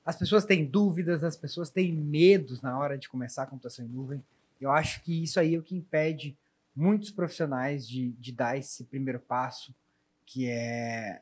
As pessoas têm dúvidas, as pessoas têm medos na hora de começar a computação em nuvem. Eu acho que isso aí é o que impede muitos profissionais de dar esse primeiro passo, que é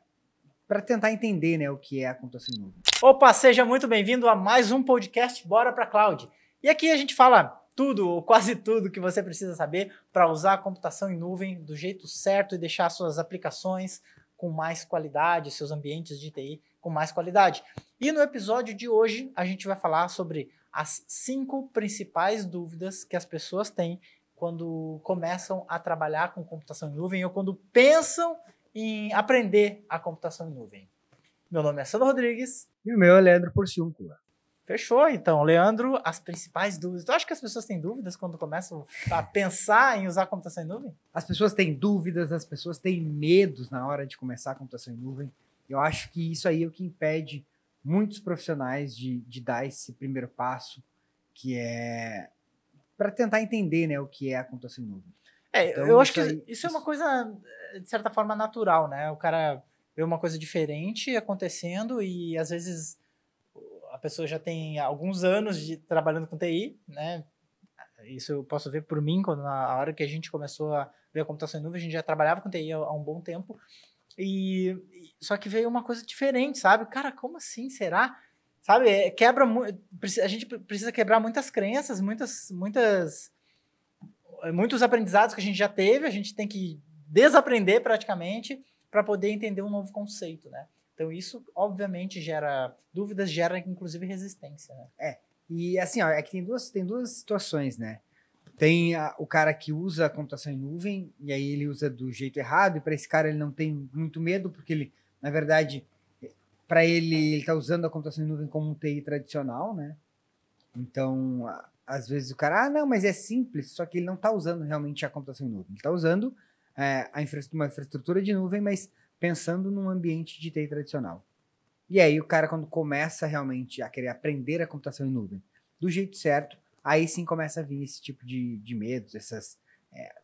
para tentar entender, né, o que é a computação em nuvem. Opa, seja muito bem-vindo a mais um podcast Bora para Cloud. E aqui a gente fala tudo, ou quase tudo, que você precisa saber para usar a computação em nuvem do jeito certo e deixar suas aplicações com mais qualidade, seus ambientes de TI com mais qualidade. E no episódio de hoje a gente vai falar sobre as 5 principais dúvidas que as pessoas têm quando começam a trabalhar com computação em nuvem ou quando pensam em aprender a computação em nuvem. Meu nome é Sandro Rodrigues. E o meu é Leandro Porciúncula. Fechou, então. Leandro, as principais dúvidas. Tu acha que as pessoas têm dúvidas quando começam a pensar em usar a computação em nuvem? As pessoas têm dúvidas, as pessoas têm medos na hora de começar a computação em nuvem. Eu acho que isso aí é o que impede muitos profissionais de dar esse primeiro passo, que é para tentar entender, né, o que é a computação em nuvem. Então, eu acho que isso é uma coisa, de certa forma, natural, né? O cara vê uma coisa diferente acontecendo e, às vezes, a pessoa já tem alguns anos trabalhando com TI, né? Isso eu posso ver por mim, quando na hora que a gente começou a ver a computação em nuvem, a gente já trabalhava com TI há um bom tempo, só que veio uma coisa diferente, sabe? Cara, como assim? Será? Sabe? A gente precisa quebrar muitas crenças, muitos aprendizados que a gente já teve, a gente tem que desaprender praticamente para poder entender um novo conceito, né? Então isso, obviamente, gera dúvidas, gera, inclusive, resistência, né? E assim, ó, é que tem duas situações, né? Tem o cara que usa a computação em nuvem, e aí ele usa do jeito errado, e para esse cara ele não tem muito medo, porque ele, na verdade, para ele tá usando a computação em nuvem como um TI tradicional, né? Então, às vezes o cara, não, mas é simples, só que ele não tá usando realmente a computação em nuvem. Ele tá usando uma infraestrutura de nuvem, mas pensando num ambiente de TI tradicional. E aí o cara, quando começa realmente a querer aprender a computação em nuvem do jeito certo, aí sim começa a vir esse tipo de medos, essas,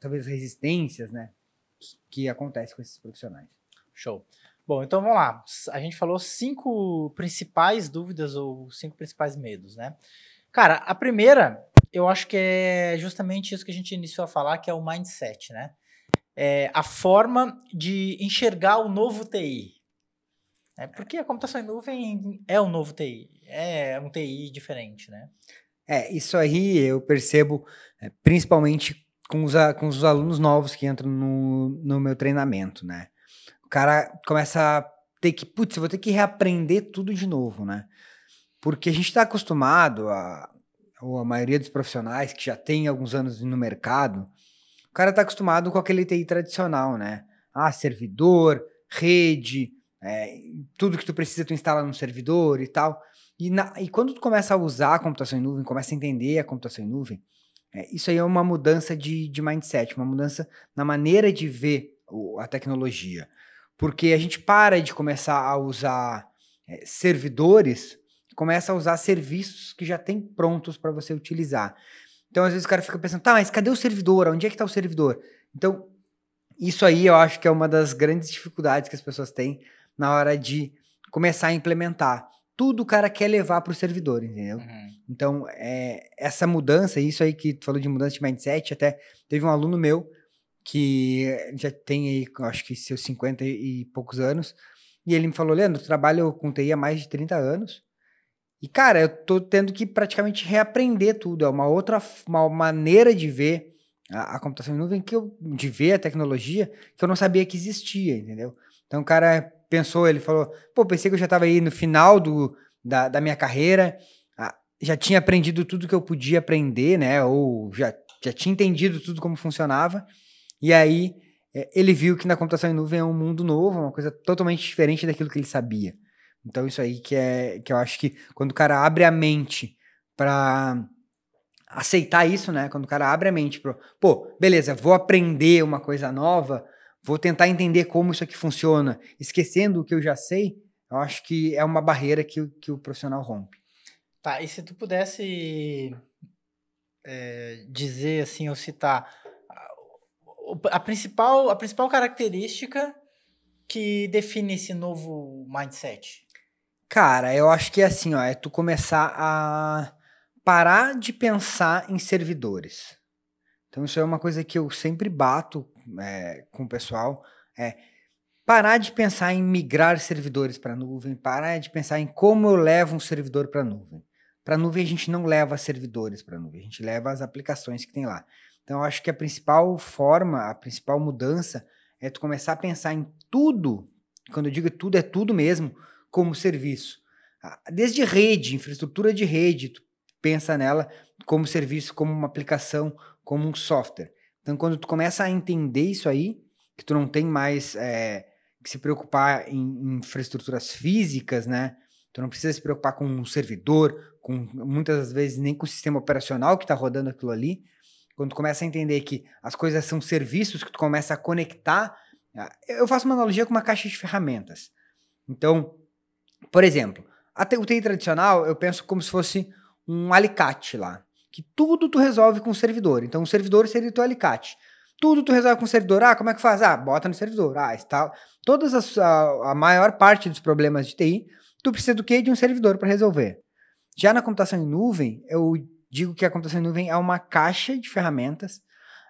talvez, resistências, né, que acontecem com esses profissionais. Show. Bom, então vamos lá. A gente falou 5 principais dúvidas ou 5 principais medos, né? Cara, a primeira, eu acho que é justamente isso que a gente iniciou a falar, que é o mindset, né? É a forma de enxergar o novo TI. Porque a computação em nuvem é um novo TI, é um TI diferente, né? Isso aí eu percebo principalmente com os alunos novos que entram no meu treinamento, né? O cara começa a ter que, putz, eu vou ter que reaprender tudo de novo, né? Porque a gente está acostumado, ou a maioria dos profissionais que já tem alguns anos no mercado, o cara está acostumado com aquele TI tradicional, né? Servidor, rede, tudo que tu precisa tu instala no servidor e tal. E quando tu começa a usar a computação em nuvem, começa a entender a computação em nuvem, isso aí é uma mudança de mindset, uma mudança na maneira de ver a tecnologia. Porque a gente para de começar a usar servidores, começa a usar serviços que já tem prontos para você utilizar. Então, às vezes o cara fica pensando, tá, mas cadê o servidor? Onde é que está o servidor? Então, isso aí eu acho que é uma das grandes dificuldades que as pessoas têm na hora de começar a implementar. Tudo o cara quer levar para o servidor, entendeu? Uhum. Então, essa mudança, isso aí que tu falou de mudança de mindset, até teve um aluno meu que já tem aí, acho que seus 50 e poucos anos, e ele me falou, Leandro, eu trabalho com TI há mais de 30 anos, e cara, eu tô tendo que praticamente reaprender tudo, é uma maneira de ver a computação em nuvem, de ver a tecnologia, que eu não sabia que existia, entendeu? Então o cara pensou, ele falou, pô, pensei que eu já estava aí no final da minha carreira, já tinha aprendido tudo que eu podia aprender, né, ou já tinha entendido tudo como funcionava, e aí ele viu que na computação em nuvem é um mundo novo, uma coisa totalmente diferente daquilo que ele sabia. Então isso aí que eu acho que quando o cara abre a mente para aceitar isso, né? Quando o cara abre a mente para, pô, beleza, vou aprender uma coisa nova, vou tentar entender como isso aqui funciona, esquecendo o que eu já sei, eu acho que é uma barreira que o profissional rompe. Tá, e se tu pudesse dizer assim, ou citar a principal característica que define esse novo mindset? Cara, eu acho que é assim, ó, é tu começar a parar de pensar em servidores. Então isso é uma coisa que eu sempre bato com o pessoal, é parar de pensar em migrar servidores para a nuvem, parar de pensar em como eu levo um servidor para a nuvem. Para a nuvem a gente não leva servidores para a nuvem, a gente leva as aplicações que tem lá. Então eu acho que a principal forma, a principal mudança é tu começar a pensar em tudo, quando eu digo tudo, é tudo mesmo, como serviço. Desde rede, infraestrutura de rede, tu pensa nela como serviço, como uma aplicação, como um software. Então quando tu começa a entender isso aí, que tu não tem mais que se preocupar em infraestruturas físicas, né? Tu não precisa se preocupar com um servidor, com muitas das vezes nem com o sistema operacional que está rodando aquilo ali. Quando tu começa a entender que as coisas são serviços que tu começa a conectar, eu faço uma analogia com uma caixa de ferramentas. Então, por exemplo, o TI tradicional eu penso como se fosse um alicate lá, que tudo tu resolve com o servidor. Então o servidor seria o teu alicate. Tudo tu resolve com o servidor. Como é que faz? Bota no servidor. Instala. A maior parte dos problemas de TI, tu precisa do quê? De um servidor para resolver. Já na computação em nuvem, eu digo que a computação em nuvem é uma caixa de ferramentas,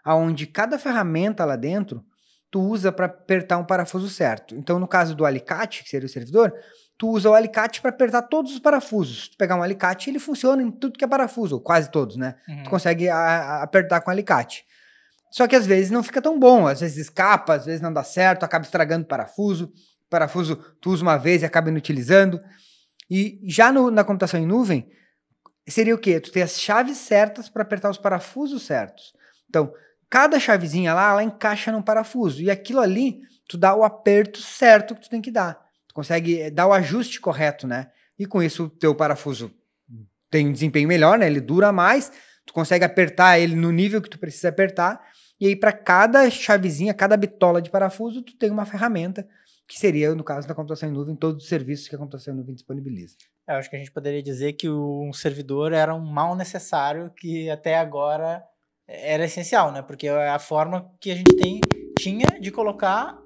onde cada ferramenta lá dentro, tu usa para apertar um parafuso certo. Então, no caso do alicate, que seria o servidor, tu usa o alicate para apertar todos os parafusos. Tu pegar um alicate, ele funciona em tudo que é parafuso, ou quase todos, né? Tu consegue apertar com o alicate. Só que às vezes não fica tão bom, às vezes escapa, às vezes não dá certo, acaba estragando parafuso tu usa uma vez e acaba inutilizando. E já na computação em nuvem, seria o quê? Tu ter as chaves certas para apertar os parafusos certos. Então, cada chavezinha lá, ela encaixa num parafuso, e aquilo ali, tu dá o aperto certo que tu tem que dar. Tu consegue dar o ajuste correto, né? E com isso, o teu parafuso tem um desempenho melhor, né? Ele dura mais, tu consegue apertar ele no nível que tu precisa apertar, e aí para cada chavezinha, cada bitola de parafuso, tu tem uma ferramenta, que seria, no caso da computação em nuvem, todos os serviços que a computação em nuvem disponibiliza. Eu acho que a gente poderia dizer que um servidor era um mal necessário que até agora era essencial, né? Porque é a forma que a gente tinha de colocar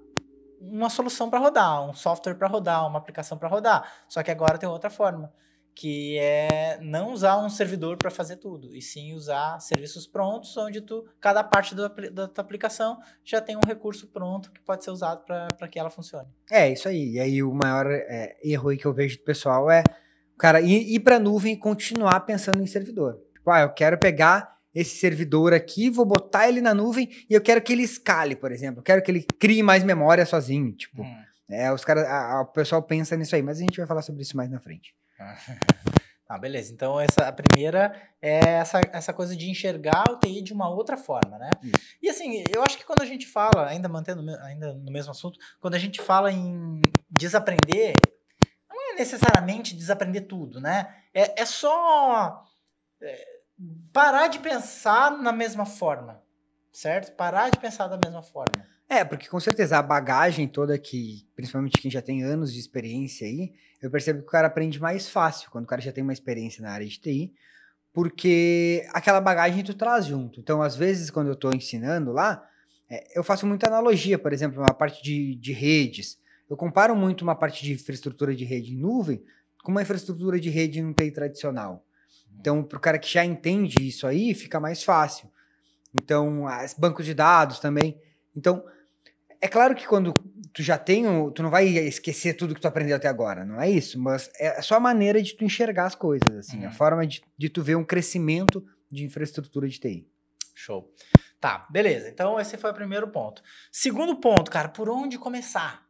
uma solução para rodar, um software para rodar, uma aplicação para rodar. Só que agora tem outra forma, que é não usar um servidor para fazer tudo, e sim usar serviços prontos, onde cada parte da tua aplicação já tem um recurso pronto que pode ser usado para que ela funcione. É, isso aí. E aí o maior erro aí que eu vejo do pessoal é o cara ir para a nuvem e continuar pensando em servidor. Tipo, eu quero pegar esse servidor aqui, vou botar ele na nuvem e eu quero que ele escale, por exemplo. Eu quero que ele crie mais memória sozinho. Tipo, o pessoal pensa nisso aí, mas a gente vai falar sobre isso mais na frente. Beleza. Então, a primeira é essa coisa de enxergar o TI de uma outra forma, né? E assim, eu acho que quando a gente fala, ainda no mesmo assunto, quando a gente fala em desaprender, não é necessariamente desaprender tudo, né? É só parar de pensar na mesma forma, certo? Parar de pensar da mesma forma. Porque com certeza a bagagem toda principalmente quem já tem anos de experiência aí, eu percebo que o cara aprende mais fácil quando o cara já tem uma experiência na área de TI, porque aquela bagagem tu traz junto. Então, às vezes, quando eu estou ensinando lá, eu faço muita analogia, por exemplo, uma parte de redes. Eu comparo muito uma parte de infraestrutura de rede em nuvem com uma infraestrutura de rede no TI tradicional. Então, para o cara que já entende isso aí, fica mais fácil. Então, bancos de dados também. Então, é claro que quando tu já tem, tu não vai esquecer tudo que tu aprendeu até agora, não é isso? Mas é só a maneira de tu enxergar as coisas, assim, a forma de tu ver um crescimento de infraestrutura de TI. Show. Tá, beleza. Então esse foi o primeiro ponto. Segundo ponto, cara, por onde começar?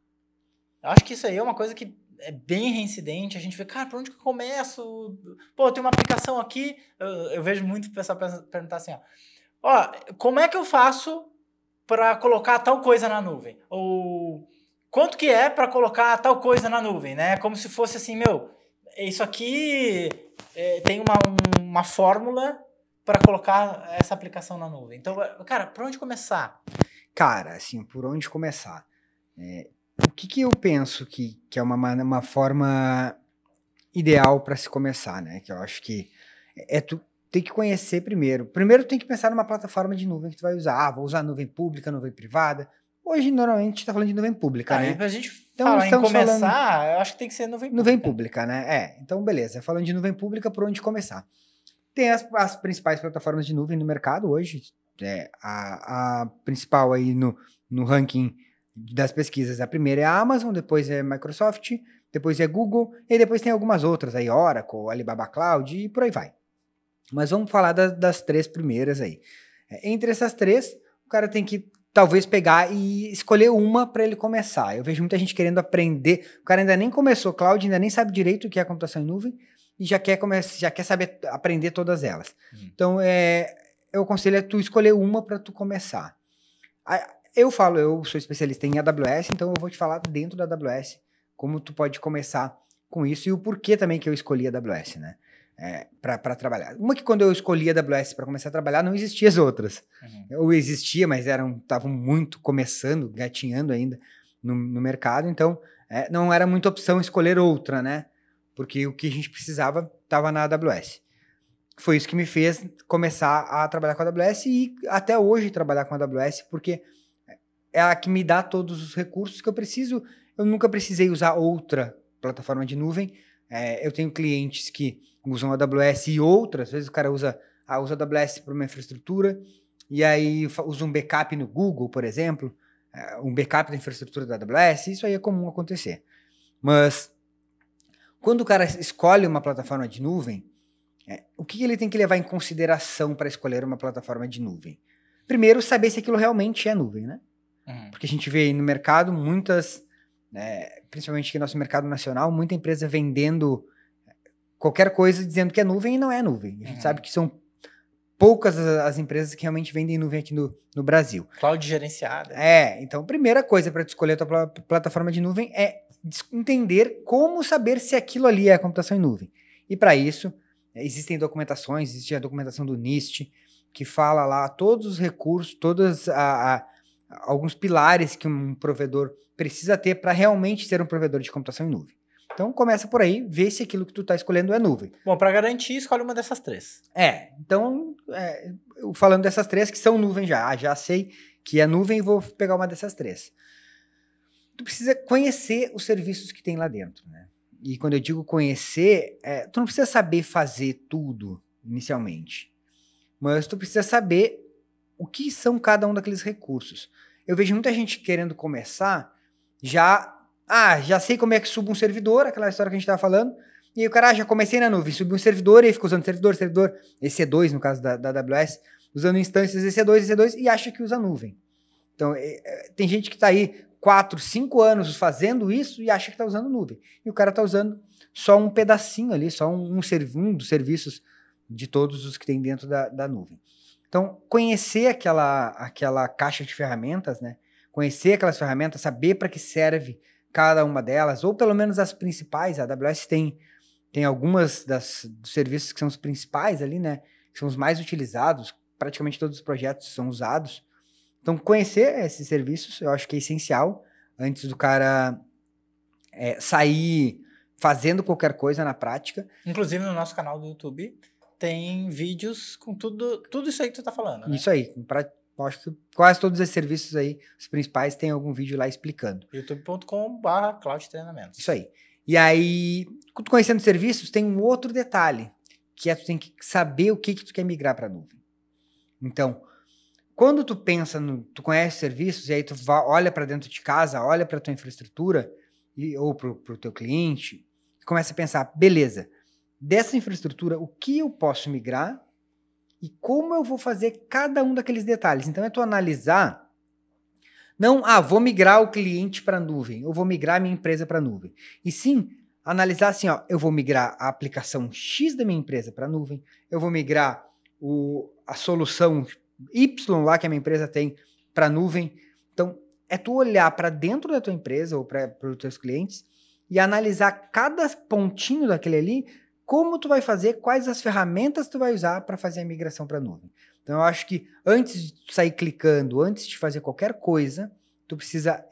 Eu acho que isso aí é uma coisa que é bem reincidente. A gente vê, cara, por onde que eu começo? Pô, tem uma aplicação aqui. Eu vejo muito o pessoal perguntar assim, ó, como é que eu faço para colocar tal coisa na nuvem? Ou quanto que é para colocar tal coisa na nuvem, né? Como se fosse assim, isso aqui tem uma fórmula para colocar essa aplicação na nuvem. Então, cara, por onde começar? Cara, assim, por onde começar? O que eu penso que é uma forma ideal para se começar, né? Que eu acho que tu tem que conhecer primeiro. Primeiro tem que pensar numa plataforma de nuvem que tu vai usar. Vou usar nuvem pública, nuvem privada. Hoje, normalmente, a gente está falando de nuvem pública, né? Pra gente Então, falar em começar, falando... eu acho que tem que ser nuvem pública. Nuvem pública, né? Então, beleza. Falando de nuvem pública, por onde começar? Tem as principais plataformas de nuvem no mercado hoje. A principal aí no ranking das pesquisas, a primeira é a Amazon, depois é Microsoft, depois é Google, e depois tem algumas outras aí, Oracle, Alibaba Cloud e por aí vai. Mas vamos falar das 3 primeiras aí. Entre essas 3, o cara tem que talvez pegar e escolher uma para ele começar. Eu vejo muita gente querendo aprender, o cara ainda nem começou cloud, ainda nem sabe direito o que é computação em nuvem, e já quer saber aprender todas elas. Então, eu aconselho tu escolher uma para tu começar. Eu sou especialista em AWS, então eu vou te falar dentro da AWS como tu pode começar com isso e o porquê também que eu escolhi a AWS, né? Para trabalhar. Uma que quando eu escolhi a AWS para começar a trabalhar, não existiam as outras. Ou existia, mas estavam muito começando, gatinhando ainda no mercado, então não era muita opção escolher outra, né? Porque o que a gente precisava estava na AWS. Foi isso que me fez começar a trabalhar com a AWS e até hoje trabalhar com a AWS, porque é a que me dá todos os recursos que eu preciso. Eu nunca precisei usar outra plataforma de nuvem. Eu tenho clientes que usam a AWS e outras, às vezes o cara usa a AWS para uma infraestrutura e aí usa um backup no Google, por exemplo, um backup da infraestrutura da AWS, isso aí é comum acontecer. Mas quando o cara escolhe uma plataforma de nuvem, o que ele tem que levar em consideração para escolher uma plataforma de nuvem? Primeiro, saber se aquilo realmente é nuvem, né? Porque a gente vê aí no mercado muitas, principalmente aqui no nosso mercado nacional, muita empresa vendendo qualquer coisa dizendo que é nuvem e não é nuvem. A gente sabe que são poucas as empresas que realmente vendem nuvem aqui no Brasil. Cloud gerenciada. Então a primeira coisa para tu escolher a tua plataforma de nuvem é entender como saber se aquilo ali é a computação em nuvem. E para isso, existem documentações, existe a documentação do NIST, que fala lá todos os recursos, alguns pilares que um provedor precisa ter para realmente ser um provedor de computação em nuvem. Então começa por aí, vê se aquilo que tu está escolhendo é nuvem. Bom, para garantir, escolhe uma dessas 3. Então, falando dessas 3 que são nuvem já sei que é nuvem e vou pegar uma dessas 3. Tu precisa conhecer os serviços que tem lá dentro, né? E quando eu digo conhecer, tu não precisa saber fazer tudo inicialmente, mas tu precisa saber o que são cada um daqueles recursos. Eu vejo muita gente querendo começar já sei como é que subo um servidor, aquela história que a gente estava falando, e aí o cara, já comecei na nuvem, subi um servidor, e aí fica usando servidor, EC2 no caso da AWS, usando instâncias EC2, e acha que usa nuvem. Então, tem gente que está aí 4, 5 anos fazendo isso e acha que está usando nuvem. E o cara está usando só um pedacinho ali, só um dos serviços de todos os que tem dentro da nuvem. Então, conhecer aquela caixa de ferramentas, né? Conhecer aquelas ferramentas, saber para que serve cada uma delas, ou pelo menos as principais. A AWS tem algumas dos serviços que são os principais ali, né? Que são os mais utilizados, praticamente todos os projetos são usados. Então, conhecer esses serviços, eu acho que é essencial, antes do cara sair fazendo qualquer coisa na prática. Inclusive, no nosso canal do YouTube, tem vídeos com tudo isso aí que tu tá falando, né? Isso aí, acho que quase todos esses serviços aí, os principais, tem algum vídeo lá explicando. youtube.com/Cloud Treinamentos. Isso aí. E aí, tu conhecendo serviços, tem um outro detalhe, que tu tem que saber o que tu quer migrar para a nuvem. Então, quando tu pensa tu conhece serviços, e aí tu olha para dentro de casa, olha para tua infraestrutura, ou para o teu cliente, e começa a pensar, beleza, dessa infraestrutura, o que eu posso migrar e como eu vou fazer cada um daqueles detalhes. Então, é tu analisar, não, vou migrar o cliente para a nuvem, ou vou migrar a minha empresa para a nuvem. E sim, analisar assim, eu vou migrar a aplicação X da minha empresa para a nuvem, eu vou migrar a solução Y lá que a minha empresa tem para a nuvem. Então, é tu olhar para dentro da tua empresa ou para os teus clientes e analisar cada pontinho daquele ali, como tu vai fazer, quais as ferramentas tu vai usar para fazer a migração para a nuvem. Então, eu acho que antes de tu sair clicando, antes de fazer qualquer coisa, tu precisa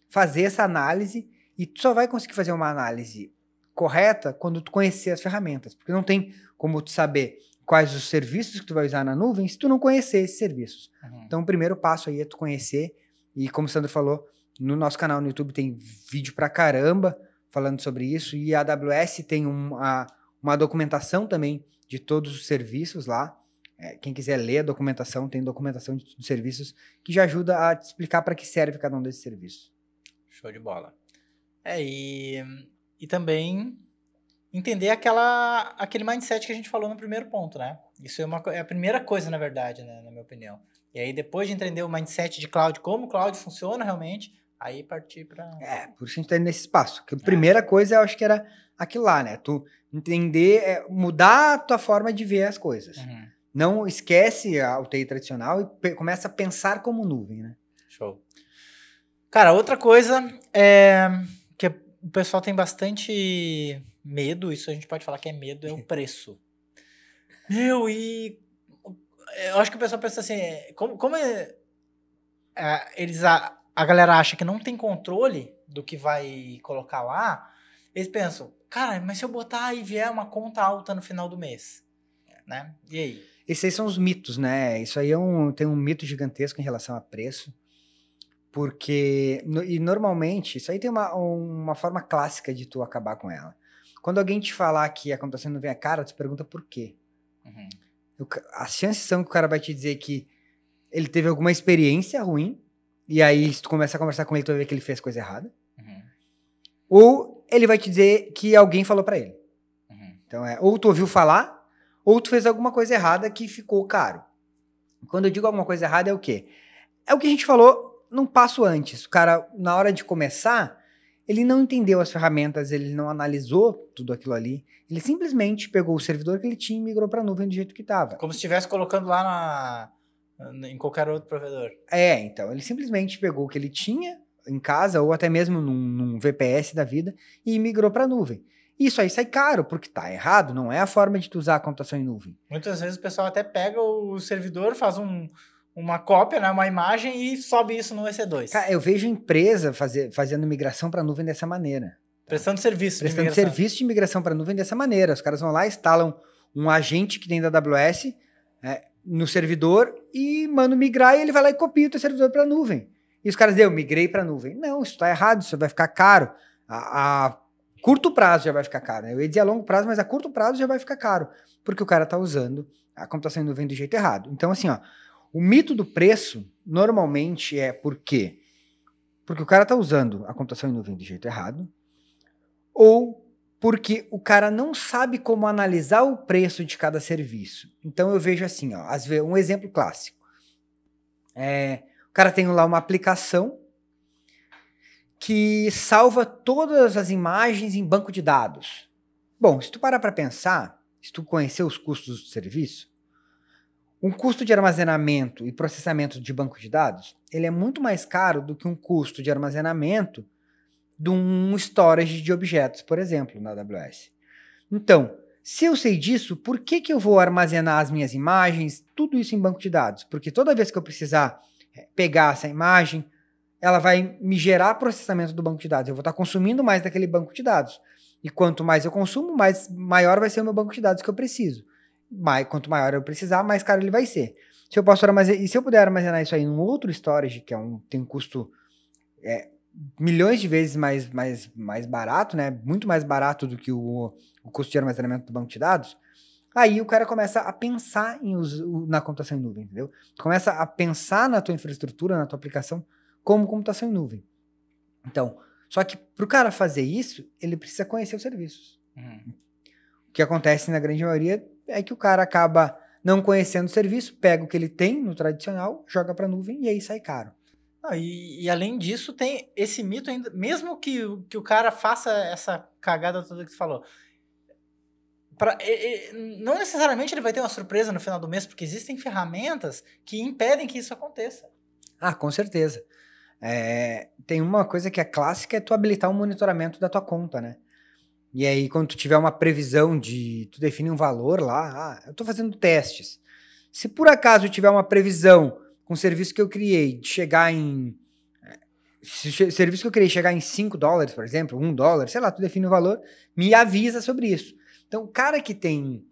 fazer essa análise, e tu só vai conseguir fazer uma análise correta quando tu conhecer as ferramentas, porque não tem como tu saber quais os serviços que tu vai usar na nuvem se tu não conhecer esses serviços. Então, o primeiro passo aí é tu conhecer E como o Sandro falou, no nosso canal no YouTube tem vídeo pra caramba falando sobre isso. E a AWS tem uma documentação também de todos os serviços lá. Quem quiser ler a documentação, tem documentação de serviços que já ajuda a te explicar para que serve cada um desses serviços. Show de bola. E também entender aquele mindset que a gente falou no primeiro ponto, né? Isso é a primeira coisa, na verdade, né, na minha opinião. E aí, depois de entender o mindset de cloud, como o cloud funciona realmente, aí partir para... Por isso a gente tá nesse espaço. A primeira coisa, eu acho que era aquilo lá, né? Tu entender, mudar a tua forma de ver as coisas. Uhum. Não esquece a UTI tradicional e começa a pensar como nuvem, né? Show. Cara, outra coisa é que o pessoal tem bastante medo, isso a gente pode falar que é medo, é o preço. E eu acho que o pessoal pensa assim, a galera acha que não tem controle do que vai colocar lá, eles pensam, cara, mas se eu botar e vier uma conta alta no final do mês, né? E aí? Esses aí são os mitos, né? Isso aí tem um mito gigantesco em relação a preço, porque, e normalmente, isso aí tem uma forma clássica de tu acabar com ela. Quando alguém te falar que a computação não vem a cara, tu pergunta por quê. Uhum. As chances são que o cara vai te dizer que ele teve alguma experiência ruim, e aí se tu começar a conversar com ele, tu vai ver que ele fez coisa errada. Uhum. Ou ele vai te dizer que alguém falou pra ele. Uhum. Então ou tu ouviu falar, ou tu fez alguma coisa errada que ficou caro. Quando eu digo alguma coisa errada, é o quê? É o que a gente falou num passo antes. O cara, na hora de começar, ele não entendeu as ferramentas, ele não analisou tudo aquilo ali. Ele simplesmente pegou o servidor que ele tinha e migrou para a nuvem do jeito que estava. Como se estivesse colocando lá em qualquer outro provedor. Então, ele simplesmente pegou o que ele tinha em casa, ou até mesmo num VPS da vida, e migrou para a nuvem. Isso aí sai caro, porque tá errado, não é a forma de tu usar a computação em nuvem. Muitas vezes o pessoal até pega o servidor, faz uma cópia, né, uma imagem e sobe isso no EC2. Cara, eu vejo empresa fazendo migração para a nuvem dessa maneira. Prestando serviço de migração. Prestando serviço de migração para a nuvem dessa maneira. Os caras vão lá, instalam um agente que tem da AWS no servidor e mandam migrar, e ele vai lá e copia o teu servidor para a nuvem. E os caras dizem, eu migrei para a nuvem. Não, isso está errado, isso vai ficar caro. A curto prazo já vai ficar caro. Eu ia dizer a longo prazo, mas a curto prazo já vai ficar caro, porque o cara está usando a computação em nuvem do jeito errado. Então, assim, o mito do preço normalmente é por quê? Porque o cara está usando a computação em nuvem do jeito errado, ou porque o cara não sabe como analisar o preço de cada serviço. Então eu vejo assim, um exemplo clássico. O cara tem lá uma aplicação que salva todas as imagens em banco de dados. Bom, se tu parar para pensar, se tu conhecer os custos do serviço, um custo de armazenamento e processamento de banco de dados, ele é muito mais caro do que um custo de armazenamento de um storage de objetos, por exemplo, na AWS. Então, se eu sei disso, por que eu vou armazenar as minhas imagens, tudo isso em banco de dados? Porque toda vez que eu precisar pegar essa imagem, ela vai me gerar processamento do banco de dados. Eu vou estar consumindo mais daquele banco de dados. E quanto mais eu consumo, maior vai ser o meu banco de dados que eu preciso. Quanto maior eu precisar, mais caro ele vai ser. Se eu puder armazenar isso aí em um outro storage, que tem um custo milhões de vezes mais barato, né? Muito mais barato do que o custo de armazenamento do banco de dados, aí o cara começa a pensar na computação em nuvem, entendeu? Tu começa a pensar na tua infraestrutura, na tua aplicação, como computação em nuvem. Então, só que pro cara fazer isso, ele precisa conhecer os serviços. Uhum. O que acontece na grande maioria é que o cara acaba não conhecendo o serviço, pega o que ele tem no tradicional, joga pra nuvem e aí sai caro. E além disso, tem esse mito ainda, mesmo que o cara faça essa cagada toda que você falou, não necessariamente ele vai ter uma surpresa no final do mês, porque existem ferramentas que impedem que isso aconteça. Com certeza. Tem uma coisa que é clássica, é tu habilitar o monitoramento da tua conta, né? E aí, quando tu tiver uma previsão tu define um valor lá, eu tô fazendo testes. Se por acaso eu tiver uma previsão com o serviço que eu criei de chegar se o serviço que eu criei chegar em $5, por exemplo, $1, sei lá, tu define o valor, me avisa sobre isso. Então, o cara que tem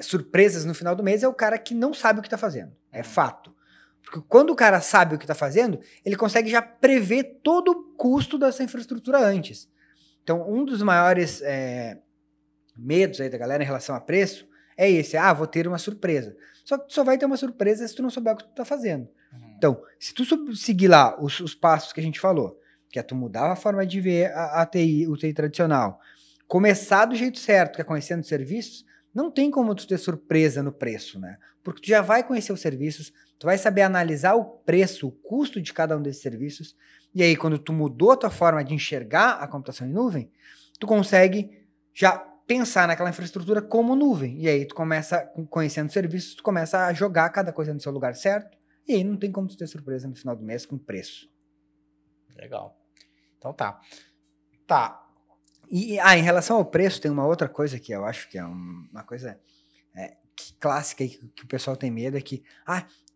surpresas no final do mês é o cara que não sabe o que tá fazendo. É fato. Porque quando o cara sabe o que está fazendo, ele consegue já prever todo o custo dessa infraestrutura antes. Então, um dos maiores medos aí da galera em relação a preço é esse. Vou ter uma surpresa. Só que tu só vai ter uma surpresa se tu não souber o que tu está fazendo. Então, se tu seguir lá os passos que a gente falou, que é tu mudar a forma de ver a TI, o TI tradicional, começar do jeito certo, que é conhecendo serviços, não tem como tu ter surpresa no preço, né? Porque tu já vai conhecer os serviços, tu vai saber analisar o preço, o custo de cada um desses serviços, e aí quando tu mudou a tua forma de enxergar a computação em nuvem, tu consegue já pensar naquela infraestrutura como nuvem, e aí tu começa, conhecendo serviços, tu começa a jogar cada coisa no seu lugar certo, e aí não tem como tu ter surpresa no final do mês com preço. Legal. Então tá. E em relação ao preço, tem uma outra coisa que eu acho que é uma coisa clássica que o pessoal tem medo, é que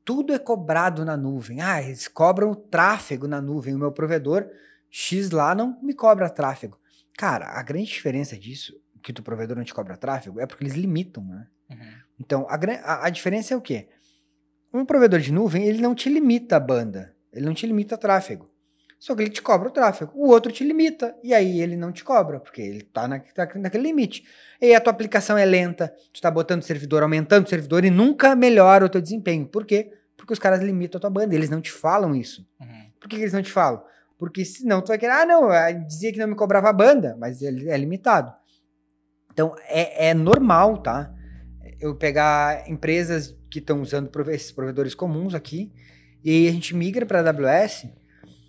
tudo é cobrado na nuvem. Eles cobram o tráfego na nuvem. O meu provedor X lá não me cobra tráfego. Cara, a grande diferença disso, que o teu provedor não te cobra tráfego, é porque eles limitam, né? Então, a diferença é o quê? Um provedor de nuvem, ele não te limita a banda, ele não te limita a tráfego. Só que ele te cobra o tráfego. O outro te limita, e aí ele não te cobra, porque ele tá naquele limite. E aí a tua aplicação é lenta, tu tá botando o servidor, aumentando o servidor, e nunca melhora o teu desempenho. Por quê? Porque os caras limitam a tua banda, eles não te falam isso. Por que eles não te falam? Porque senão tu vai querer, dizia que não me cobrava a banda, mas ele é limitado. Então, é normal, tá? Eu pegar empresas que estão usando esses provedores comuns aqui, e aí a gente migra para a AWS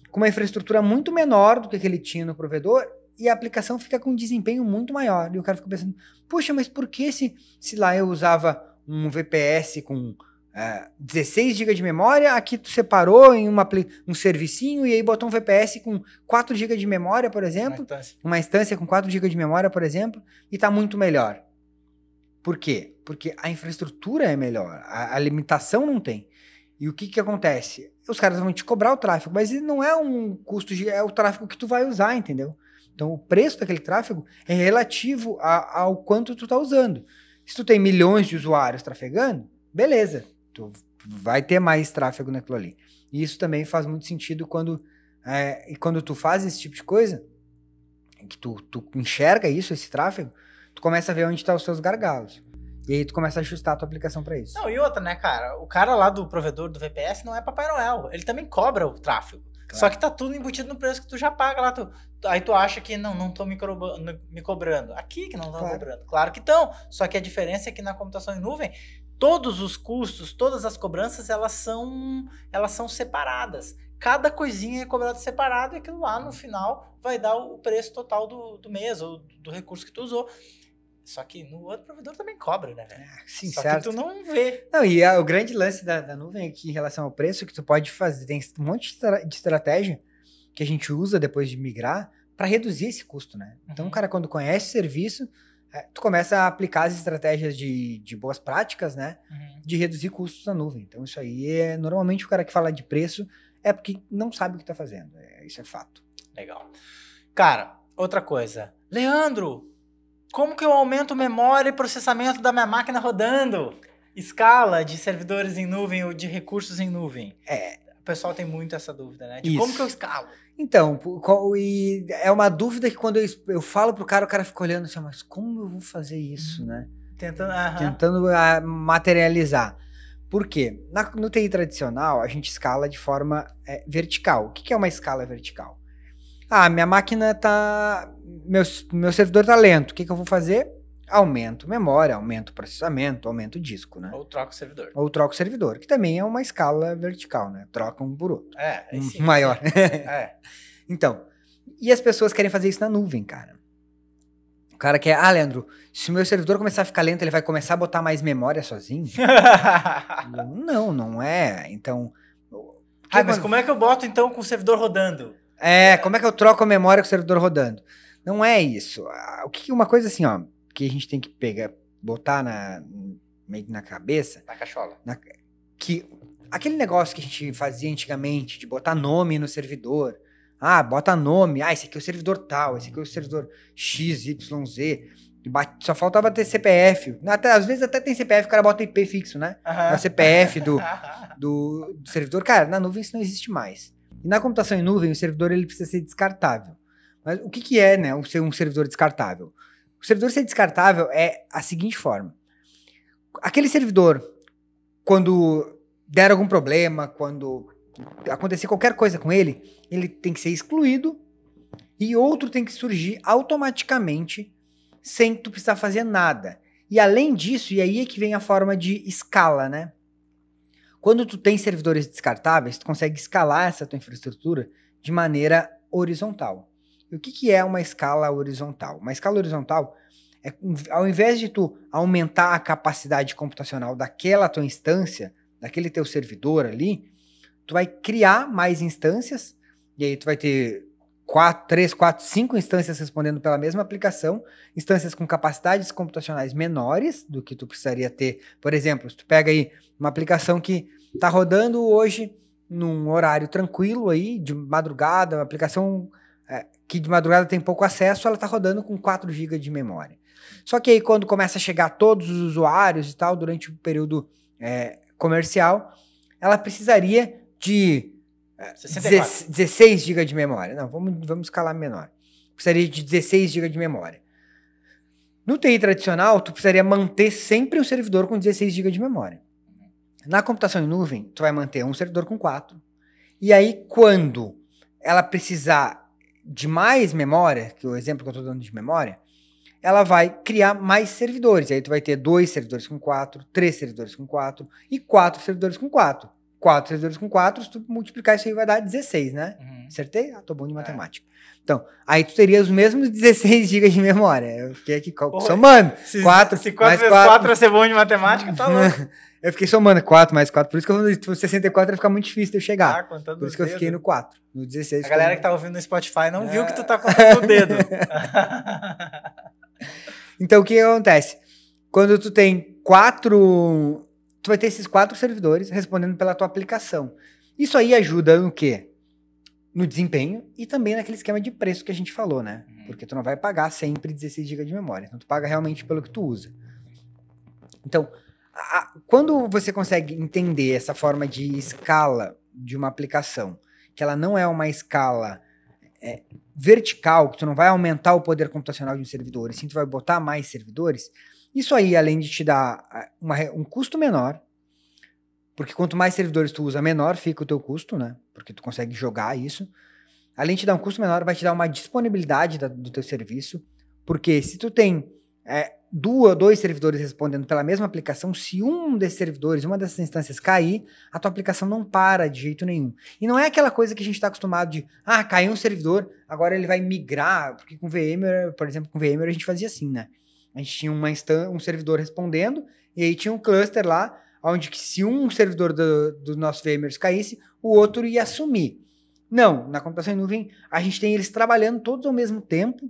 com uma infraestrutura muito menor do que ele tinha no provedor, e a aplicação fica com um desempenho muito maior. E o cara fica pensando, poxa, mas por que se lá eu usava um VPS com 16 GB de memória, aqui tu separou em um servicinho e aí botou um VPS com 4 GB de memória, por exemplo, uma instância com 4 GB de memória, por exemplo, e tá muito melhor. Por quê? Porque a infraestrutura é melhor, a limitação não tem. E o que acontece? Os caras vão te cobrar o tráfego, mas ele não é um custo, é o tráfego que tu vai usar, entendeu? Então o preço daquele tráfego é relativo ao quanto tu tá usando. Se tu tem milhões de usuários trafegando, beleza, tu vai ter mais tráfego naquilo ali. E isso também faz muito sentido quando tu faz esse tipo de coisa, que tu enxerga isso, esse tráfego, tu começa a ver onde estão os seus gargalos. E aí tu começa a ajustar a tua aplicação pra isso. Não, e outra, né, cara? O cara lá do provedor do VPS não é Papai Noel. Ele também cobra o tráfego. Claro. Só que tá tudo embutido no preço que tu já paga lá. Aí tu acha que não tô me cobrando. Aqui que não estão cobrando. Claro que estão. Só que a diferença é que na computação em nuvem, todos os custos, todas as cobranças, elas são separadas. Cada coisinha é cobrada separado e aquilo lá no final vai dar o preço total do mês ou do recurso que tu usou. Só que no outro provedor também cobra, né, velho? Sim, só certo. que tu não vê. Não, e o grande lance da nuvem aqui em relação ao preço que tu pode fazer, tem um monte de estratégia que a gente usa depois de migrar para reduzir esse custo, né? Então, o cara, quando conhece o serviço, tu começa a aplicar as estratégias de boas práticas, né? De reduzir custos na nuvem. Então, isso aí normalmente o cara que fala de preço é porque não sabe o que tá fazendo. Isso é fato. Legal. Cara, outra coisa. Leandro, como que eu aumento memória e processamento da minha máquina rodando? Escala de servidores em nuvem ou de recursos em nuvem? O pessoal tem muito essa dúvida, né? De como que eu escalo? Então, e é uma dúvida que quando eu falo pro cara, o cara fica olhando assim, mas como eu vou fazer isso, né? Tentando materializar. Por quê? No TI tradicional, a gente escala de forma vertical. O que é uma escala vertical? Minha máquina tá... Meu servidor tá lento. O que eu vou fazer? Aumento memória, aumento processamento, aumento disco, né? Ou troco o servidor. Ou troco o servidor, que também é uma escala vertical, né? Troca um por outro. Sim, maior. Então, e as pessoas querem fazer isso na nuvem, cara. O cara quer, Leandro, se o meu servidor começar a ficar lento, ele vai começar a botar mais memória sozinho? Não é. Então... mas como é que eu boto, então, com o servidor rodando? Como é que eu troco a memória com o servidor rodando? Não é isso. Uma coisa assim, ó, que a gente tem que botar meio na cabeça. Na cachola. Que aquele negócio que a gente fazia antigamente, de botar nome no servidor. Bota nome. Esse aqui é o servidor tal, esse aqui é o servidor XYZ. Só faltava ter CPF. Às vezes até tem CPF, o cara bota IP fixo, né? É o CPF do servidor. Cara, na nuvem isso não existe mais. E na computação em nuvem, o servidor ele precisa ser descartável. Mas o que é, né, um servidor descartável? O servidor ser descartável é a seguinte forma. Aquele servidor, quando der algum problema, quando acontecer qualquer coisa com ele tem que ser excluído e outro tem que surgir automaticamente sem tu precisar fazer nada. E além disso, e aí é que vem a forma de escala, né? Quando tu tem servidores descartáveis, tu consegue escalar essa tua infraestrutura de maneira horizontal. E o que é uma escala horizontal? Uma escala horizontal é, ao invés de tu aumentar a capacidade computacional daquela tua instância, daquele teu servidor ali, tu vai criar mais instâncias, e aí tu vai ter 3, 4, 5 instâncias respondendo pela mesma aplicação, instâncias com capacidades computacionais menores do que tu precisaria ter. Por exemplo, se tu pega aí uma aplicação que tá rodando hoje num horário tranquilo aí, de madrugada, uma aplicação que de madrugada tem pouco acesso, ela tá rodando com 4 GB de memória. Só que aí quando começa a chegar todos os usuários e tal, durante o período comercial, ela precisaria de 16 GB de memória. Não, vamos escalar menor. Precisaria de 16 GB de memória. No TI tradicional, tu precisaria manter sempre o servidor com 16 GB de memória. Na computação em nuvem, tu vai manter um servidor com 4. E aí, quando ela precisar de mais memória, que é o exemplo que eu estou dando de memória, ela vai criar mais servidores. Aí tu vai ter 2 servidores com 4, 3 servidores com 4 e 4 servidores com 4. 4 servidores com 4, se tu multiplicar isso aí vai dar 16, né? Acertei? Tô bom de matemática. Então, aí tu teria os mesmos 16 GB de memória. Eu fiquei aqui somando. Se 4 vezes 4 é ser bom de matemática, tá louco. Eu fiquei somando 4 mais 4, por isso que eu 64 vai ficar muito difícil de eu chegar. Por isso que eu fiquei no 4, no 16. A galera que tá ouvindo no Spotify não viu que tu tá contando o dedo. Então, o que acontece? Quando tu tem 4... Tu vai ter esses 4 servidores respondendo pela tua aplicação. Isso aí ajuda no quê? No desempenho e também naquele esquema de preço que a gente falou, né? Porque tu não vai pagar sempre 16 GB de memória. Então, tu paga realmente pelo que tu usa. Então, quando você consegue entender essa forma de escala de uma aplicação, que ela não é uma escala vertical, que tu não vai aumentar o poder computacional de um servidor, e sim tu vai botar mais servidores, isso aí, além de te dar um custo menor, porque quanto mais servidores tu usa, menor fica o teu custo, né? Porque tu consegue jogar isso. Além de te dar um custo menor, vai te dar uma disponibilidade do teu serviço, porque se tu tem 2 servidores respondendo pela mesma aplicação, se um desses servidores, uma dessas instâncias cair, a tua aplicação não para de jeito nenhum. E não é aquela coisa que a gente está acostumado de, caiu um servidor, agora ele vai migrar, porque com VMware, por exemplo, com VMware a gente fazia assim, né? A gente tinha um servidor respondendo, e aí tinha um cluster lá, onde que se um servidor do nosso VMware caísse, o outro ia assumir. Não, na computação em nuvem, a gente tem eles trabalhando todos ao mesmo tempo,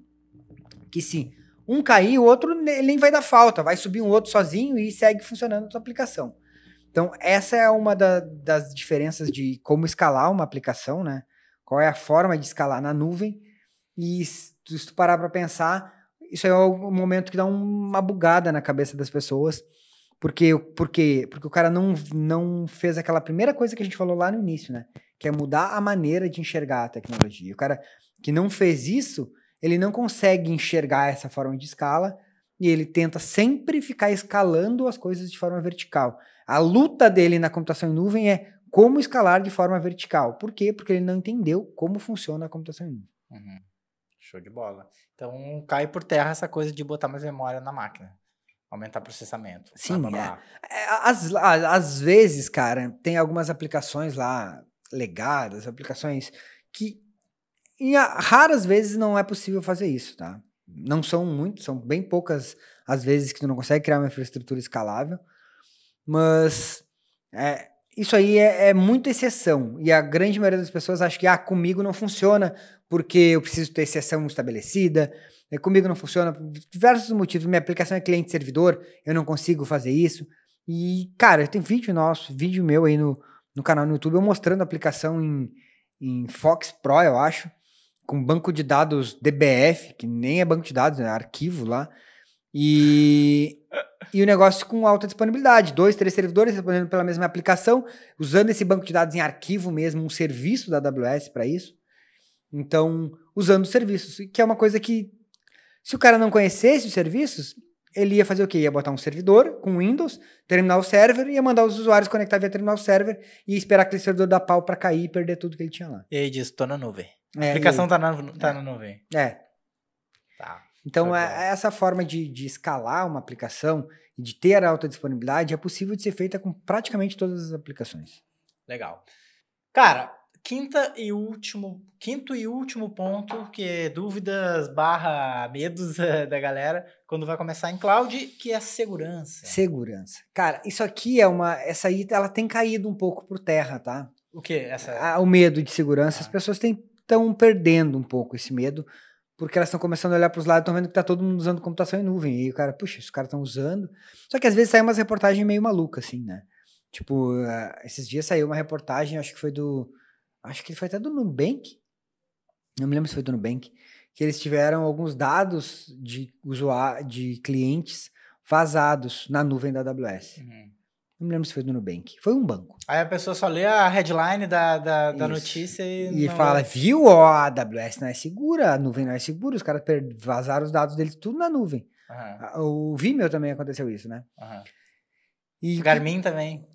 que se um cair, o outro ele nem vai dar falta, vai subir um outro sozinho e segue funcionando a tua aplicação. Então, essa é uma das diferenças de como escalar uma aplicação, né? Qual é a forma de escalar na nuvem, e se tu parar para pensar, isso é o momento que dá uma bugada na cabeça das pessoas, porque o cara não fez aquela primeira coisa que a gente falou lá no início, né? Que é mudar a maneira de enxergar a tecnologia. O cara que não fez isso, ele não consegue enxergar essa forma de escala e ele tenta sempre ficar escalando as coisas de forma vertical. A luta dele na computação em nuvem é como escalar de forma vertical. Por quê? Porque ele não entendeu como funciona a computação em nuvem. Show de bola. Então, cai por terra essa coisa de botar mais memória na máquina. Aumentar processamento. Sim, às vezes, cara, tem algumas aplicações lá legadas, aplicações que raras vezes não é possível fazer isso, tá? Não são muitas, são bem poucas as vezes que tu não consegue criar uma infraestrutura escalável, mas isso aí é muita exceção, e a grande maioria das pessoas acha que comigo não funciona porque eu preciso ter exceção estabelecida, comigo não funciona por diversos motivos, minha aplicação é cliente-servidor, eu não consigo fazer isso. E, cara, tem vídeo meu aí no canal no YouTube, eu mostrando a aplicação em Fox Pro, eu acho, com banco de dados DBF, que nem é banco de dados, é arquivo lá, E o negócio com alta disponibilidade, 2, 3 servidores respondendo pela mesma aplicação, usando esse banco de dados em arquivo mesmo, um serviço da AWS para isso. Então, usando os serviços, que é uma coisa que, se o cara não conhecesse os serviços, ele ia fazer o quê? Ia botar um servidor com Windows, terminal server, ia mandar os usuários conectar via terminal server e esperar aquele servidor dar pau para cair e perder tudo que ele tinha lá. E aí diz, tô na nuvem. A aplicação tá na nuvem. Tá. Então, essa forma de escalar uma aplicação e de ter alta disponibilidade é possível de ser feita com praticamente todas as aplicações. Legal. Cara, quinto e último ponto, que é dúvidas / medos da galera quando vai começar em cloud, que é a segurança. Segurança. Cara, isso aqui essa aí, ela tem caído um pouco por terra, tá? O quê? O medo de segurança, as pessoas estão perdendo um pouco esse medo, porque elas estão começando a olhar para os lados e estão vendo que tá todo mundo usando computação em nuvem. E aí o cara, puxa, os caras estão usando. Só que às vezes sai umas reportagens meio malucas, assim, né? Tipo, esses dias saiu uma reportagem, acho que foi até do Nubank. Não me lembro se foi do Nubank. Que eles tiveram alguns dados de clientes vazados na nuvem da AWS. Não me lembro se foi do Nubank. Foi um banco. Aí a pessoa só lê a headline da notícia e fala, viu? Ó, a AWS não é segura, a nuvem não é segura, os caras vazaram os dados deles tudo na nuvem. O Vimeo também aconteceu isso, né? E Garmin também.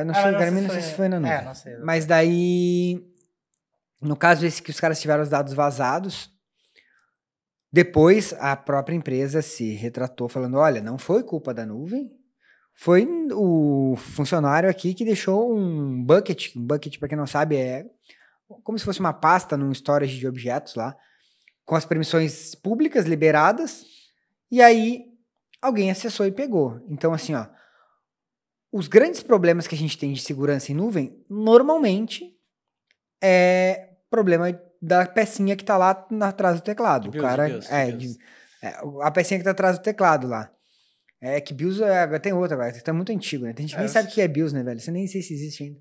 Não sei, Garmin não sei se foi na nuvem. Não sei. Mas daí, no caso esse que os caras tiveram os dados vazados, depois a própria empresa se retratou falando, olha, não foi culpa da nuvem, foi o funcionário aqui que deixou um bucket. Um bucket, para quem não sabe, é como se fosse uma pasta num storage de objetos lá, com as permissões públicas liberadas, e aí alguém acessou e pegou. Então, assim, ó, os grandes problemas que a gente tem de segurança em nuvem, normalmente, é problema da pecinha que tá lá atrás do teclado. A pecinha que tá atrás do teclado lá. Que BIOS tem outra agora, tá muito antigo, né? Tem gente que nem sabe o que é BIOS, né, velho? Você nem sei se existe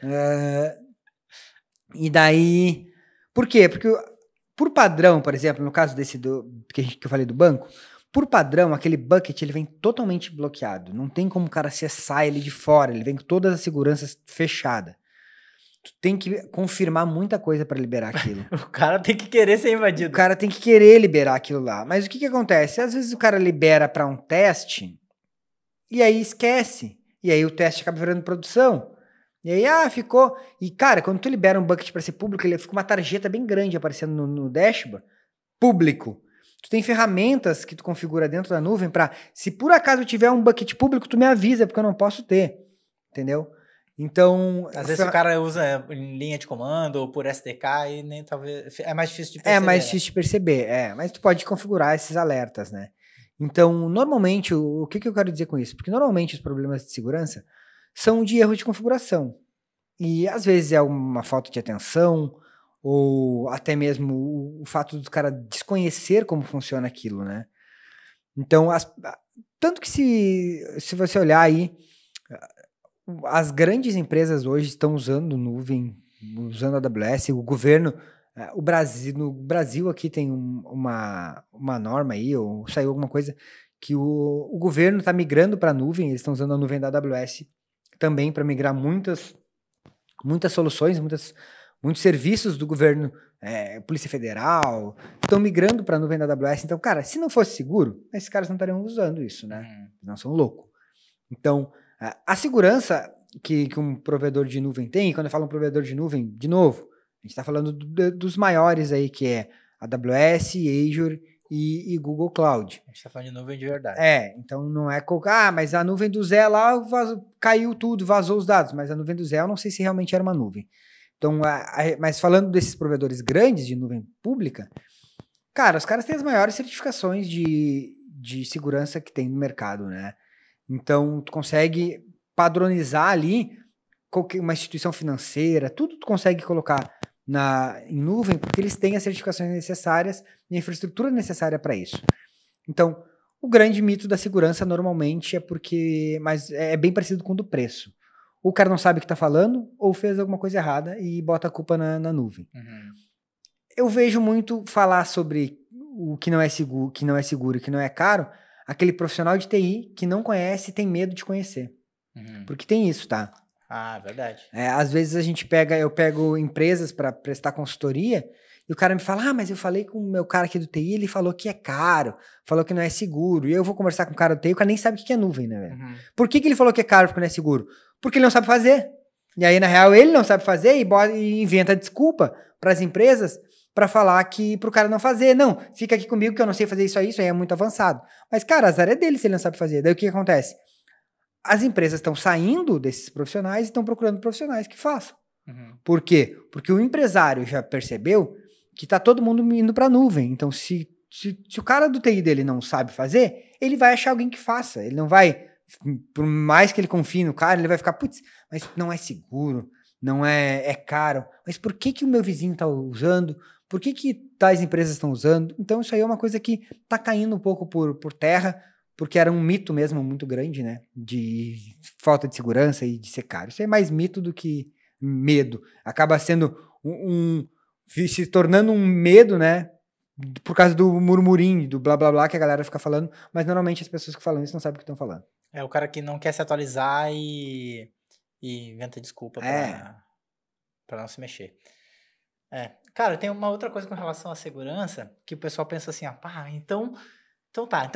ainda. E daí... Por quê? Porque por padrão, por exemplo, no caso desse que eu falei do banco, por padrão, aquele bucket ele vem totalmente bloqueado. Não tem como o cara acessar ele de fora, ele vem com todas as seguranças fechadas. Tu tem que confirmar muita coisa para liberar aquilo. O cara tem que querer ser invadido. O cara tem que querer liberar aquilo lá. Mas o que acontece? Às vezes o cara libera para um teste e aí esquece. E aí o teste acaba virando produção. E aí, ficou... E, cara, quando tu libera um bucket para ser público, ele fica uma tarjeta bem grande aparecendo no dashboard. Público. Tu tem ferramentas que tu configura dentro da nuvem para, se por acaso tiver um bucket público, tu me avisa, porque eu não posso ter. Entendeu? Então... Às vezes o cara usa em linha de comando ou por SDK e nem talvez... É mais difícil de perceber. É mais difícil de perceber, mas tu pode configurar esses alertas, né? Então, normalmente, o que eu quero dizer com isso? Porque normalmente os problemas de segurança são de erro de configuração. E às vezes é uma falta de atenção ou até mesmo o fato do cara desconhecer como funciona aquilo, né? Então, tanto que se você olhar aí, as grandes empresas hoje estão usando nuvem, usando a AWS, o governo, no Brasil aqui tem uma norma aí, ou saiu alguma coisa, que o governo está migrando para a nuvem, eles estão usando a nuvem da AWS também para migrar muitas soluções, muitos serviços do governo, Polícia Federal, estão migrando para a nuvem da AWS. Então, cara, se não fosse seguro, esses caras não estariam usando isso, né? Não são loucos. Então, a segurança que um provedor de nuvem tem, e quando eu falo um provedor de nuvem, de novo, a gente está falando dos maiores aí, que é AWS, Azure e Google Cloud. A gente está falando de nuvem de verdade. Então não é mas a nuvem do Zé lá caiu tudo, vazou os dados, mas a nuvem do Zé eu não sei se realmente era uma nuvem. Então, mas falando desses provedores grandes de nuvem pública, cara, os caras têm as maiores certificações de segurança que tem no mercado, né? Então, tu consegue padronizar ali uma instituição financeira, tudo tu consegue colocar em nuvem, porque eles têm as certificações necessárias e a infraestrutura necessária para isso. Então, o grande mito da segurança normalmente mas é bem parecido com o do preço. Ou o cara não sabe o que está falando, ou fez alguma coisa errada e bota a culpa na nuvem. Eu vejo muito falar sobre o que não é seguro, e que não é caro, aquele profissional de TI que não conhece e tem medo de conhecer. Porque tem isso, tá? Ah, verdade. Às vezes eu pego empresas para prestar consultoria e o cara me fala, mas eu falei com o meu cara aqui do TI, ele falou que é caro, falou que não é seguro. E eu vou conversar com o cara do TI, o cara nem sabe o que é nuvem, né, velho? Por que ele falou que é caro porque não é seguro? Porque ele não sabe fazer. E aí, na real, ele não sabe fazer e inventa desculpa para as empresas para falar que pro cara não fazer. Não, fica aqui comigo que eu não sei fazer isso aí é muito avançado. Mas, cara, azar é dele se ele não sabe fazer. Daí o que acontece? As empresas estão saindo desses profissionais e estão procurando profissionais que façam. Por quê? Porque o empresário já percebeu que tá todo mundo indo para a nuvem. Então, se o cara do TI dele não sabe fazer, ele vai achar alguém que faça. Ele não vai, por mais que ele confie no cara, ele vai ficar, putz, mas não é seguro, não é caro. Mas por que o meu vizinho tá usando? Por que tais empresas estão usando? Então, isso aí é uma coisa que tá caindo um pouco por terra, porque era um mito mesmo muito grande, né? De falta de segurança e de ser caro. Isso é mais mito do que medo. Acaba sendo se tornando um medo, né? Por causa do murmurinho, do blá blá blá que a galera fica falando, mas normalmente as pessoas que falam isso não sabem o que estão falando. É o cara que não quer se atualizar e inventa desculpa pra não se mexer. Cara, tem uma outra coisa com relação à segurança, que o pessoal pensa assim, então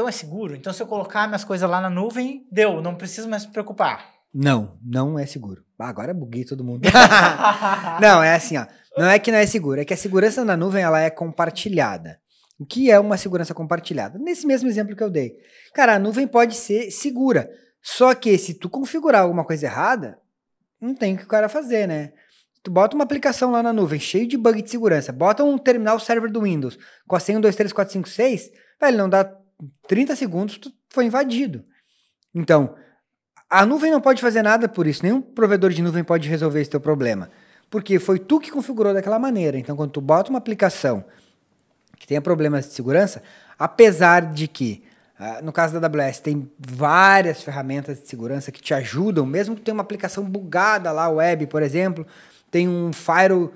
é seguro? Então se eu colocar minhas coisas lá na nuvem, deu, não preciso mais me preocupar. Não é seguro. Agora buguei todo mundo. Não, é assim, ó. Não é que não é seguro, é que a segurança na nuvem ela é compartilhada. O que é uma segurança compartilhada? Nesse mesmo exemplo que eu dei. Cara, a nuvem pode ser segura, só que se tu configurar alguma coisa errada, não tem o que o cara fazer, né? Tu bota uma aplicação lá na nuvem, cheio de bug de segurança, bota um terminal server do Windows com a senha 1, 2, 3, 4, 5, 6, velho, não dá 30 segundos, tu foi invadido. Então, a nuvem não pode fazer nada por isso, nenhum provedor de nuvem pode resolver esse teu problema, porque foi tu que configurou daquela maneira. Então, quando tu bota uma aplicação que tenha problemas de segurança, apesar de que, no caso da AWS, tem várias ferramentas de segurança que te ajudam, mesmo que tenha uma aplicação bugada lá, web, por exemplo, tem um firewall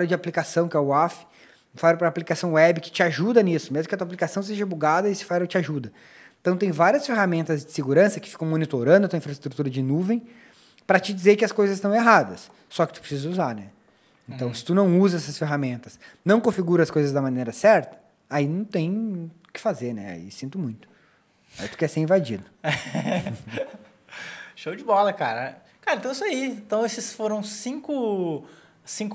de aplicação, que é o WAF, um firewall para aplicação web que te ajuda nisso, mesmo que a tua aplicação seja bugada, esse firewall te ajuda. Então, tem várias ferramentas de segurança que ficam monitorando a tua infraestrutura de nuvem para te dizer que as coisas estão erradas. Só que tu precisa usar, né? Então, se tu não usa essas ferramentas, não configura as coisas da maneira certa, aí não tem o que fazer, né? Aí sinto muito. Aí tu quer ser invadido. Show de bola, cara. Cara, então é isso aí. Então, esses foram 5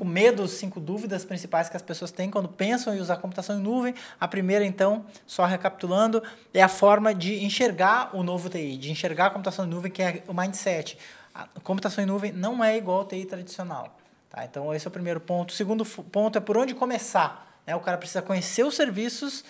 medos, 5 dúvidas principais que as pessoas têm quando pensam em usar computação em nuvem. A primeira, então, só recapitulando, é a forma de enxergar o novo TI, de enxergar a computação em nuvem, que é o mindset. A computação em nuvem não é igual ao TI tradicional. Tá? Então, esse é o primeiro ponto. O segundo ponto é por onde começar. Né? O cara precisa conhecer os serviços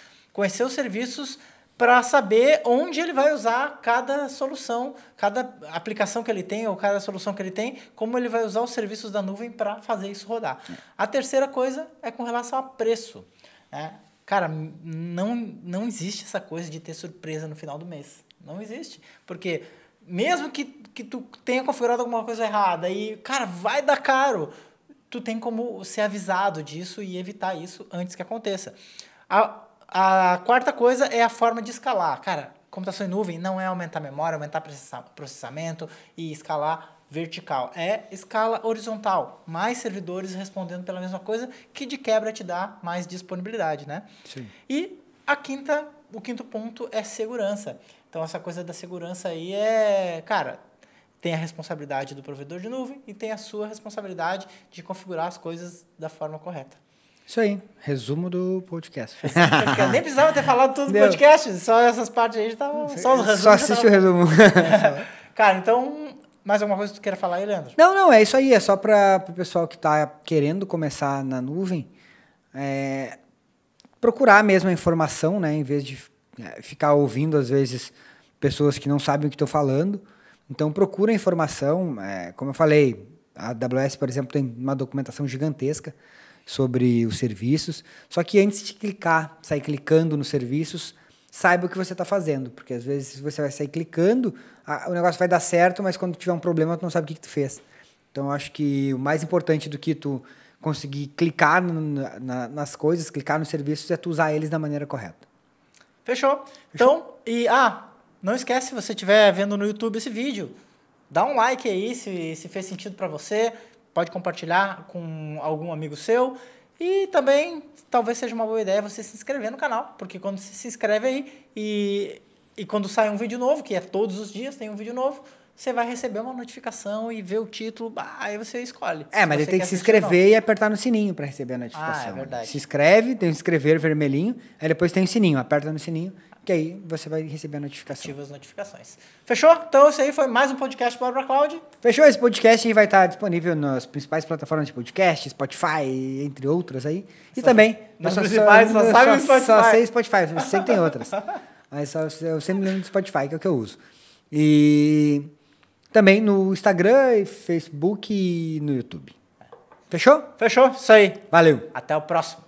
para saber onde ele vai usar cada solução, cada aplicação que ele tem ou cada solução que ele tem, como ele vai usar os serviços da nuvem para fazer isso rodar. A terceira coisa é com relação a preço. Né? Cara, não existe essa coisa de ter surpresa no final do mês. Não existe. Porque mesmo que tu tenha configurado alguma coisa errada e, cara, vai dar caro, tu tem como ser avisado disso e evitar isso antes que aconteça. A quarta coisa é a forma de escalar. Cara, computação em nuvem não é aumentar a memória, aumentar processamento e escalar vertical. É escala horizontal. Mais servidores respondendo pela mesma coisa, que de quebra te dá mais disponibilidade, né? Sim. E o quinto ponto é segurança. Então, essa coisa da segurança aí cara, tem a responsabilidade do provedor de nuvem e tem a sua responsabilidade de configurar as coisas da forma correta. Isso aí, resumo do podcast. Nem precisava ter falado tudo do podcast, só essas partes aí estavam. Só os resumos. Só assiste o resumo. Cara, então, mais alguma coisa que tu queira falar aí, Leandro? Não, é isso aí. É só para o pessoal que está querendo começar na nuvem procurar mesmo a informação, né? Em vez de ficar ouvindo, às vezes, pessoas que não sabem o que estão falando. Então, procura a informação. Como eu falei, a AWS, por exemplo, tem uma documentação gigantesca sobre os serviços, só que antes de sair clicando nos serviços, saiba o que você está fazendo, porque às vezes você vai sair clicando, o negócio vai dar certo, mas quando tiver um problema, tu não sabe o que tu fez. Então, eu acho que o mais importante do que tu conseguir clicar nas coisas, clicar nos serviços, é tu usar eles da maneira correta. Fechou? Então, não esquece, se você estiver vendo no YouTube esse vídeo, dá um like aí se fez sentido para você, pode compartilhar com algum amigo seu e também talvez seja uma boa ideia você se inscrever no canal, porque quando você se inscreve aí e quando sai um vídeo novo, que é todos os dias tem um vídeo novo, você vai receber uma notificação e ver o título, aí você escolhe. Mas ele tem que se inscrever e apertar no sininho para receber a notificação. É verdade. Se inscreve, tem o inscrever vermelhinho, aí depois tem o sininho, aperta no sininho, que aí você vai receber a notificação. Ativa as notificações. Fechou? Então esse aí foi mais um podcast Bora pra Cloud. Fechou? Esse podcast vai estar disponível nas principais plataformas de podcast, Spotify, entre outras aí. E também... Nas principais, só sabe o Spotify. Só sei Spotify, eu sei que tem outras. Mas eu sempre lembro do Spotify, que é o que eu uso. E também no Instagram, Facebook e no YouTube. Fechou? Fechou? Isso aí. Valeu. Até o próximo.